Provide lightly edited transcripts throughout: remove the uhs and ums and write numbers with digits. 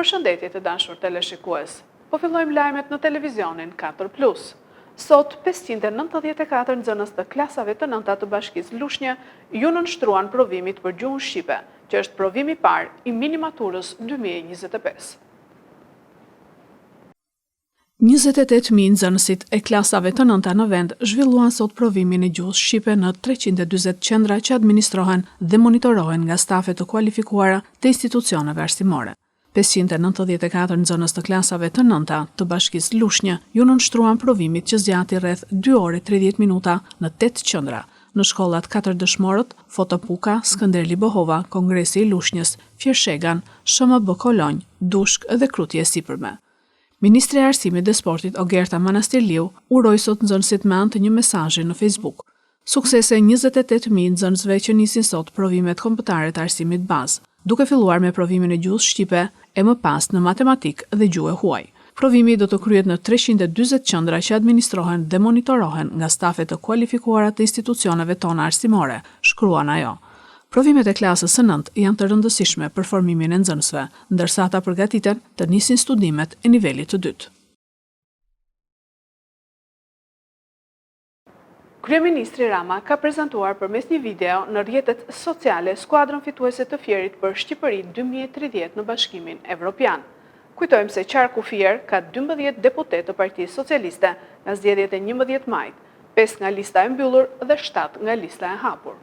Përshëndetje të dashur teleshikues. Po fillojmë lajmet në televizionin 4+. Sot 594 nxënës të klasave të nënta të Bashkisë Lushnjë ju nënshtruan provimit për gjuhën shqipe, që është provimi i parë i minimaturës 2025. 28.000 nxënësit e klasave të nënta në vend zhvilluan sot provimin e gjuhës shqipe në 340 qendra që administrohen dhe monitorohen nga stafe të kualifikuara të institucioneve arsimore. 594 nxënës të klasave të nënta të Bashkisë Lushnjë ju nënshtruan provimit që zgjati rreth 2 orë 30 minuta në 8 qendra, në shkollat 4 Dëshmorët, Fotopuka, Skënderli Bohova, Kongresi i Lushnjës, Fjershegan, SHMB Kolonjë, Dushk dhe Krutje e Sipërme. Ministri i Arsimit dhe Sportit Ogerta Manastirliu uroi sot nxënësit me anë të një mesazhi në Facebook. Suksese 28.000 nxënësve që nisin sot provimet kombëtare të arsimit bazë, duke filluar me provimin e gjuhës shqipe e më pas në matematikë dhe gjuhë huaj. Provimi do të kryhet në 340 qendra që administrohen dhe monitorohen nga stafe të kualifikuara të institucioneve tona arsimore, shkruan ajo. Provimet e klasës së 9 janë të rëndësishme për formimin e nxënësve, ndërsa ata përgatiten të nisin studimet e nivelit të dytë. Kryeministri Rama ka prezantuar përmes një video në rrjetet sociale skuadrën fituese të Fierit për Shqipëri 2030 në Bashkimin Evropian. Kujtojmë se qarku Fier ka 12 deputet të Partisë Socialiste nga zgjedhjet e 11 majit, 5 nga lista e mbyllur dhe 7 nga lista e hapur.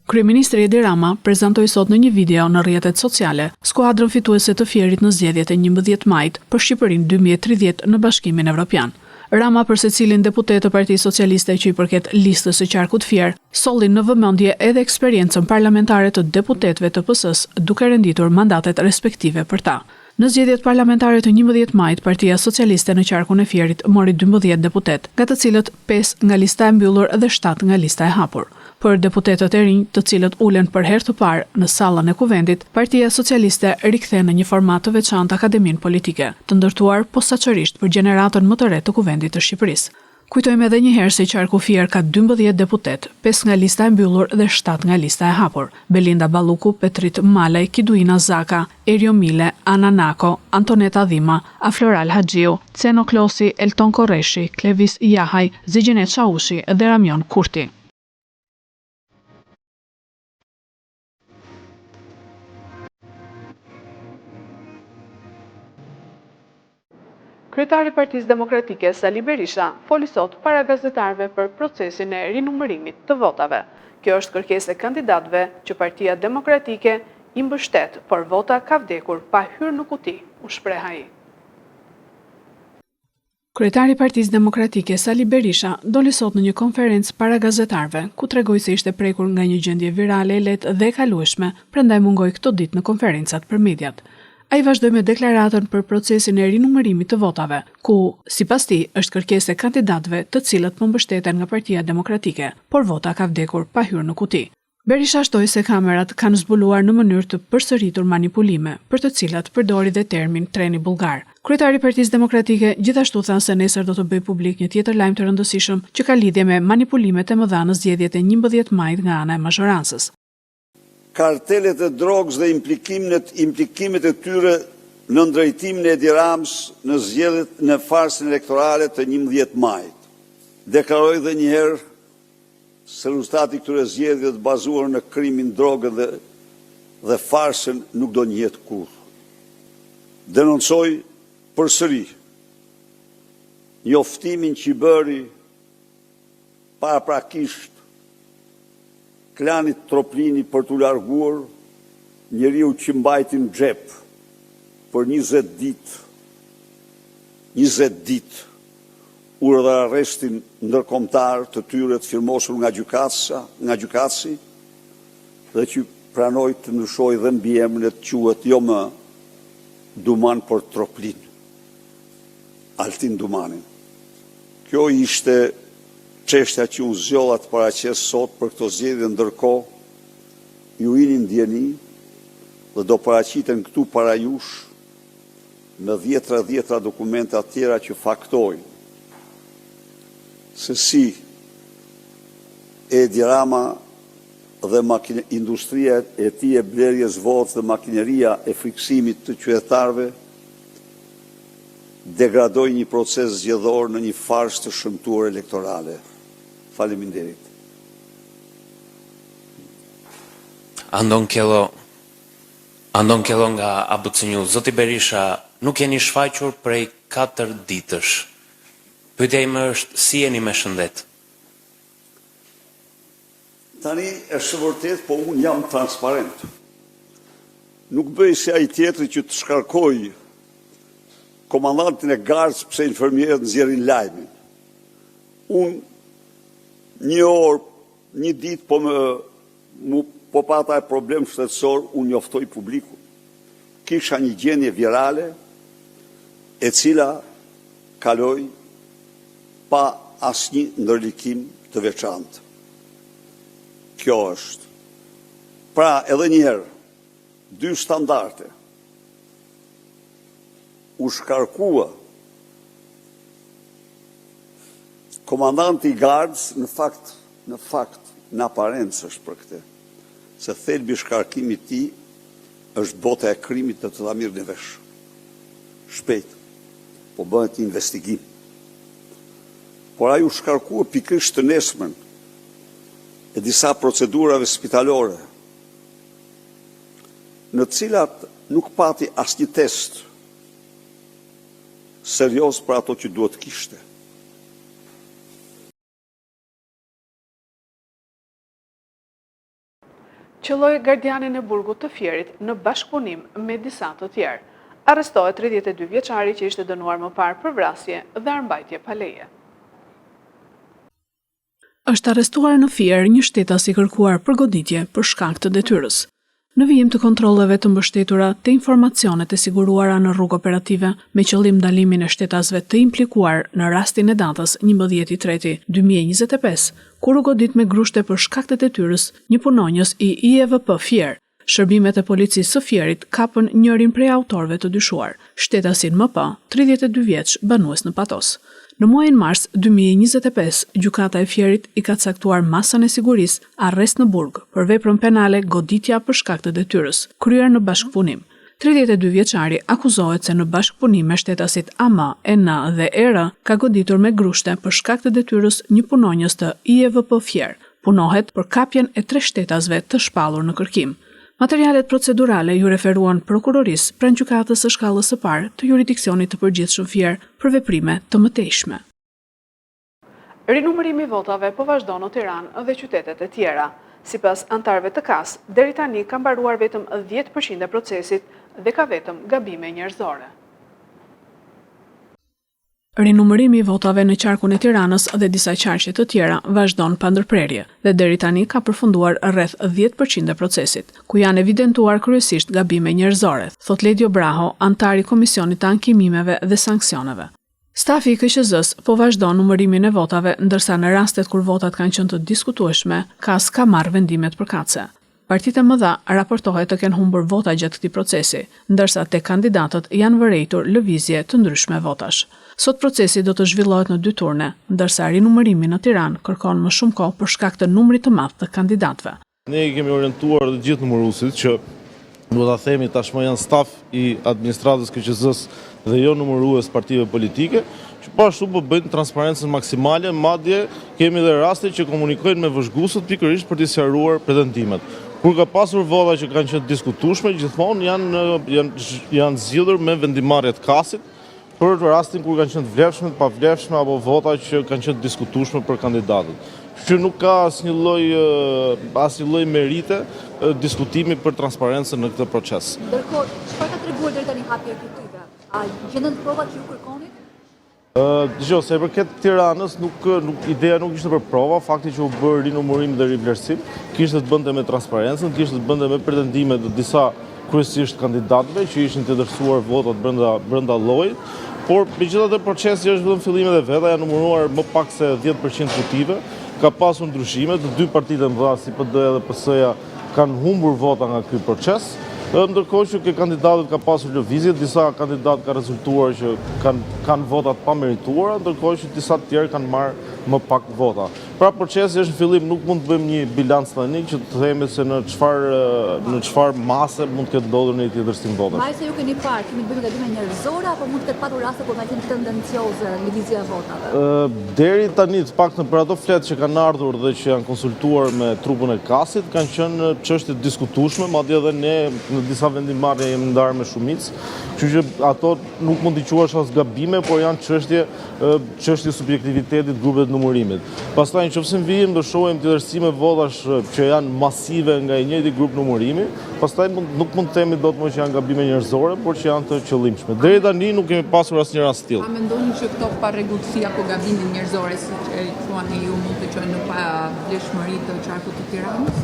Kryeministri Edi Rama prezantoi sot në një video në rrjetet sociale skuadrën fituese të Fierit në zgjedhjet e 11 majit për Shqipërinë 2030 në Bashkimin Evropian. Rama për secilin deputet të Partisë Socialiste që i përket listës së qarkut Fier, solli në vëmendje edhe eksperiencën parlamentare të deputetëve të PS-s, duke renditur mandatet respektive për ta. Në zgjedhjet parlamentare të 11 majit, Partia Socialiste në qarkun e Fierit mori 12 deputet, nga të cilët 5 nga lista e mbyllur dhe 7 nga lista e hapur. Për deputetët e rinj, të cilët ulen për herë të parë në sallën e kuvendit, Partia Socialiste rikthen në një format të veçantë akademinë politike, të ndërtuar posaçërisht për gjeneratën më të re të kuvendit të Shqipërisë. Kujtojmë edhe një herë se qarku Fier ka 12 deputet, 5 nga lista e mbyllur dhe 7 nga lista e hapur. Belinda Balluku, Petrit Malaj, Kiduina Zaka, Erio Mile, Ana Nako, Antoneta Dhima, Afloral Haxhiu, Ceno Klosi, Elton Korreshi, Klevis Jahaj, Zigjinet Shaushi dhe Ramion Kurti. Kryetari i Partisë Demokratike Sali Berisha foli sot para gazetarëve për procesin e rinumërimit të votave. Kjo është kërkesë e kandidatëve që Partia Demokratike i mbështet, por vota ka vdekur pa hyrë në kuti, u shpreh ai. Kryetari i Partisë Demokratike Sali Berisha doli sot në një konferencë para gazetarëve, ku tregoi se ishte prekur nga një gjendje virale e lehtë dhe e kalueshme, prandaj mungoi këto ditë në konferencat për mediat. Ai vazhdoi me deklaratën për procesin e rinumërimit të votave, ku, sipas tij, është kërkesë e kandidatëve të cilët po mbështeten nga Partia Demokratike, por vota ka vdekur pa hyrë në kuti. Berisha shtoi se kamerat kanë zbuluar në mënyrë të përsëritur manipulime, për të cilat përdori dhe termin treni bullgar. Kryetari i Partisë Demokratike gjithashtu tha se nesër do të bëjë publik një tjetër lajm të rëndësishëm që ka lidhje me manipulimet e mëdha në zgjedhjet e 11 majit nga ana e mazhorancës. Kartelet e drogës dhe implikimet e tyre në ndrejtimin e Edi Ramës në zgjedhjet në farsën elektorale të 11 majit. Deklaroi edhe një herë se rezultati këtyre zgjedhjeve të bazuar në krimin drogën dhe farsën nuk do njihet kurrë. Denoncoi përsëri njoftimin që i bëri paraprakisht klanit Troplini për t'u larguar njeriu që mbajti në xhep për 20 ditë urdhër arrestin ndërkombëtar të tyre të firmosur nga gjykatësi dhe që pranoi të ndryshojë dhe mbiemrin e të quhet jo më Duman por Troplin, Altin Dumanin. Kjo ishte çështja që unë zgjolla të paraqes sot për këto zgjedhje, ndërkohë ju jeni ndjeni dhe do paraqiten këtu para jush në dhjetra dokumenta tjera që faktojnë se si Edi Rama dhe industria e tij e blerjes votës dhe makineria e friksimit të qytetarëve degradoi një proces zgjedhor në një farsë të shëmtuar elektorale. Faleminderit. Andon Kello nga ABCNews. Zoti Berisha, nuk jeni shfaqur prej 4 ditësh. Pyetja ime është, si jeni me shëndet? Tani është vërtet, po unë jam transparent. Nuk bëj si ai tjetri që të shkarkoj komandantin e gardës pse infermierët nxjerrin lajmin. Unë një ditë po pata e problem shtetësor, unë njoftoj publiku. Kisha një gjendje virale e cila kaloi pa asnjë ndërlikim të veçantë. Kjo është. Pra, edhe njerë, 2 standarte. U shkarkua komandanti i gardës, në fakt, në aparencë është për këtë, se thelbi shkarkimit ti është bota e krimit të ta mirë në vesh. Shpejt, po bëhet investigim. Por ai u shkarkua pikërisht të nesërmen e disa procedurave spitalore, në cilat nuk pati asnjë test serios për ato që duhet kishte. Qëlloi gardianin e burgut të Fierit në bashkëpunim me disa të tjerë. Arrestohet 32 vjeçari që ishte dënuar më parë për vrasje dhe armbajtje pa leje. Është arrestuar në Fier një shtetas i kërkuar për goditje për shkak të detyrës. Në vijim të kontrolleve të mbështetura të informacionet e siguruara në rrugë operative me qëllim ndalimin e shtetasve të implikuar në rastin e datës 11/3/2025, kur u godit me grushte për shkak të detyrës një punonjës i IEVP Fier. Shërbimet e policisë së Fierit kapën njërin prej autorëve të dyshuar, shtetasin MP, 32 vjeç, banues në Patos. Në muajin mars 2025, gjykata e Fierit i ka caktuar masën e sigurisë arrest në burg për veprën penale goditja për shkak të detyrës, kryer në bashkëpunim. 32 vjeçari akuzohet se në bashkëpunim me shtetasit AM, EN dhe ER ka goditur me grushte për shkak të detyrës një punonjës të IEVP Fier. Punohet për kapjen e 3 shtetasve të shpallur në kërkim. Materialet procedurale ju referuan prokurorisë pranë gjykatës së shkallës së parë të jurisdiksionit të përgjithshëm Fier për veprime të mëtejshme. Rinumërimi i votave po vazhdon në Tiranë dhe qytetet e tjera. Sipas antarëve të KAS, deri tani ka mbaruar vetëm 10% e procesit dhe ka vetëm gabime njerëzore. Rinumërimi i votave në qarkun e Tiranës dhe disa qarqe të tjera vazhdon pa ndërprerje dhe deri tani ka përfunduar rreth 10% e procesit, ku janë evidentuar kryesisht gabime njerëzore, thot Ledio Braho, antari i Komisionit të Ankimimeve dhe Sanksioneve. Stafi i KQZ-s po vazhdon numërimin e votave, ndërsa në rastet kur votat kanë qenë të diskutueshme, KAS ka marrë vendimet përkatëse. Partitë e mëdha raportohet të kenë humbur vota gjatë këtij procesi, ndërsa tek kandidatët janë vërejtur lëvizje të ndryshme votash. Sot procesi do të zhvillohet në 2 turne, ndërsa rinumërimi në Tiranë kërkon më shumë kohë për shkak të numrit të madh të kandidatëve. Ne i kemi orientuar të gjithë numëruesit që do ta themi tashmë janë staf i administratës KQZ-s dhe jo numërues partive politike, që pashtu po bëjnë transparencën maksimale, madje kemi edhe raste që komunikojnë me vëzhguesët pikërisht për të sqaruar pretendimet. Kur ka pasur vota që kanë qenë diskutueshme, gjithmonë janë zgjidhur me vendimarrjet KAS-it për rastin kur kanë qenë të vlefshme, pa vlefshme apo vota që kanë qenë diskutueshme për kandidatët. Që nuk ka asnjë lloj merite diskutimi për transparencën në këtë proces. Ndërkohë, çfarë ka treguar deri tani hapja e këtyre? A gjendën provat që ju kërkonit? Dgjoj, se përket Tiranës, ideja nuk ishte për prova, fakti që u bë rinumërim dhe rivlerësim, kishte të bënte me transparencën, kishte të bënte me pretendime të disa kryesisht kandidatëve që ishin të ndërsuar votat brenda llojit, por megjithatë procesi është vetëm fillime dhe veta, janë numëruar më pak se 10% votive, ka pasur ndryshime, të 2 partitë e mëdha si PD dhe PS-ja kanë humbur vota nga ky proces. Ndërkohë që ke kandidatët ka pasur lëvizje, disa kandidatë ka rezultuar që kanë votat pa merituara, ndërkohë që disa të tjerë kanë marrë më pak vota. Pra procesi është në fillim, nuk mund të bëjmë një bilanc tani që të themi se në çfarë mase mund të ketë ndodhur në një tjetër stim votash. Mbaj se ju keni parë, kemi bërë gabime njerëzore apo mund të ketë patur raste kur ka qenë tendencioze lëvizja e votave? Deri tani të paktën për ato fletë që kanë ardhur dhe që janë konsultuar me trupën e Kasit, kanë qenë çështje diskutueshme, madje edhe ne në disa vendimarrje jemi ndarë me shumicë, kështu që ato nuk mund t'i quash as gabime, por janë çështje subjektivitetit grupeve të numërimit. Pastaj nëse vijmë do shohim tjetërësime votash që janë masive nga i njëjti grup numërimi, pastaj nuk mund të themi dot më që janë gabime njerëzore, por që janë të qëllimshme. Deri tani nuk kemi pasur asnjë rast tillë. A mendoni që këto parregullsi apo gabime njerëzore, siç e thuani ju, mund të qenë në pavlefshmëri të qarkut të Tiranës?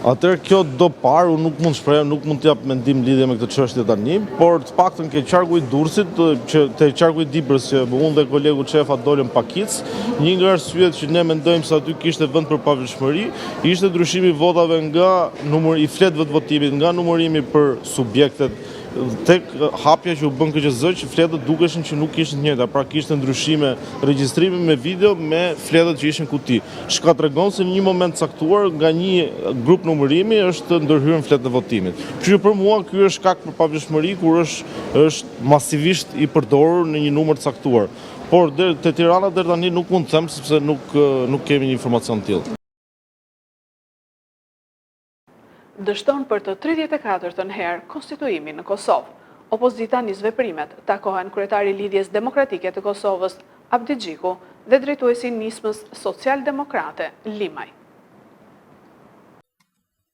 Atëherë kjo do parë, unë nuk mund shprehem, nuk mund të jap mendim lidhje me këtë çështje tani, por të paktën ke qarku i Durrësit, që te qarku i Dibrës që unë dhe kolegu Çefa dolëm pakic, një nga arsyet që ne mendojmë se aty kishte vend për pavlefshmëri, ishte ndryshimi i votave nga i fletëve të votimit, nga numërimi për subjektet tek hapja që u bën KQZ, që fletët dukeshin që nuk ishin të njëjta, pra kishte ndryshime, regjistrimi me video me fletët që ishin kuti. Shka tregon se në një moment caktuar nga një grup numërimi është ndërhyrë në fletë e votimit. Kështu që për mua ky është shkak për pavlefshmëri kur është masivisht i përdorur në një numër caktuar. Por te Tirana deri tani nuk mund të them sepse nuk kemi një informacion të tillë. Dështon për të 34-ën herë konstituimin në Kosovë. Opozita nis veprimet, takohen kryetari i Lidhjes Demokratike të Kosovës, Abdi Xhiku, dhe drejtuesi i nismës socialdemokrate, Limaj.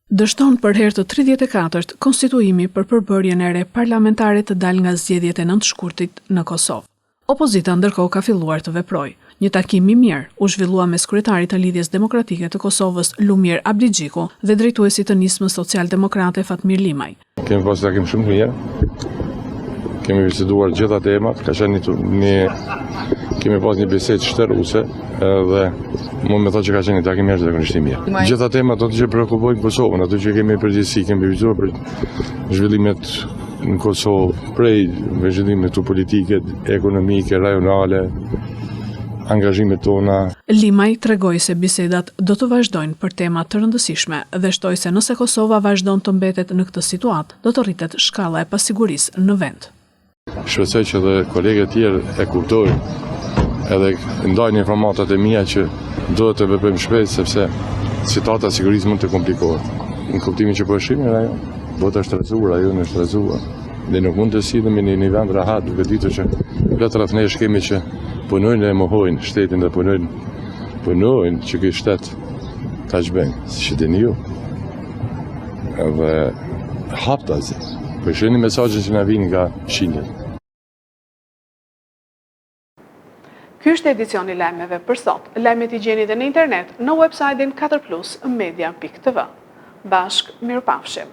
Dështon për herë të 34-të konstituimi për përbërjen e re parlamentare të dalë nga zgjedhjet e 9 shkurtit në Kosovë. Opozita ndërkohë ka filluar të veprojë. Një takim i mirë u zhvillua mes kryetarit të Lidhjes Demokratike të Kosovës, Lumir Abdi Xhiku, dhe drejtuesit të nismës socialdemokrate Fatmir Limaj. Kemi pas takim shumë të mirë. Kemi biseduar gjitha temat, kemi pas një bisedë shtërruese dhe mund me thotë që ka qenë një takim jashtëzakonisht i mirë. Gjitha temat ato që preokupojnë Kosovën, ato që kemi përgjithësi, kemi biseduar për zhvillimet në Kosovë, prej zhvillimet të politike, ekonomike, rajonale, angazhimet tona. Limaj tregoi se bisedat do të vazhdojnë për tema të rëndësishme dhe shtoi se nëse Kosova vazhdon të mbetet në këtë situatë, do të rritet shkalla e pasigurisë në vend. Shpresoj që dhe kolegët tjerë e kuptojnë edhe ndajnë informatat e mia që duhet të veprojmë shpejt sepse situata e sigurisë mund të komplikohet. Në kuptimin që po shihni ajo, bota është stresuar, ajo është stresuar. Ne nuk mund të silemi në një vend rahat, duke ditur që plot rreth nesh kemi që punojnë dhe mohojnë shtetin dhe punojnë që ky shtet ta çbëjnë, si që dini ju. Edhe haptazi. Po shihni mesazhin që na vijnë nga Shqipëria. Ky është edicioni lajmeve për sot. Lajmet i gjeni edhe në internet në website-in 4plusmedia.tv. Bashk, mirupafshim.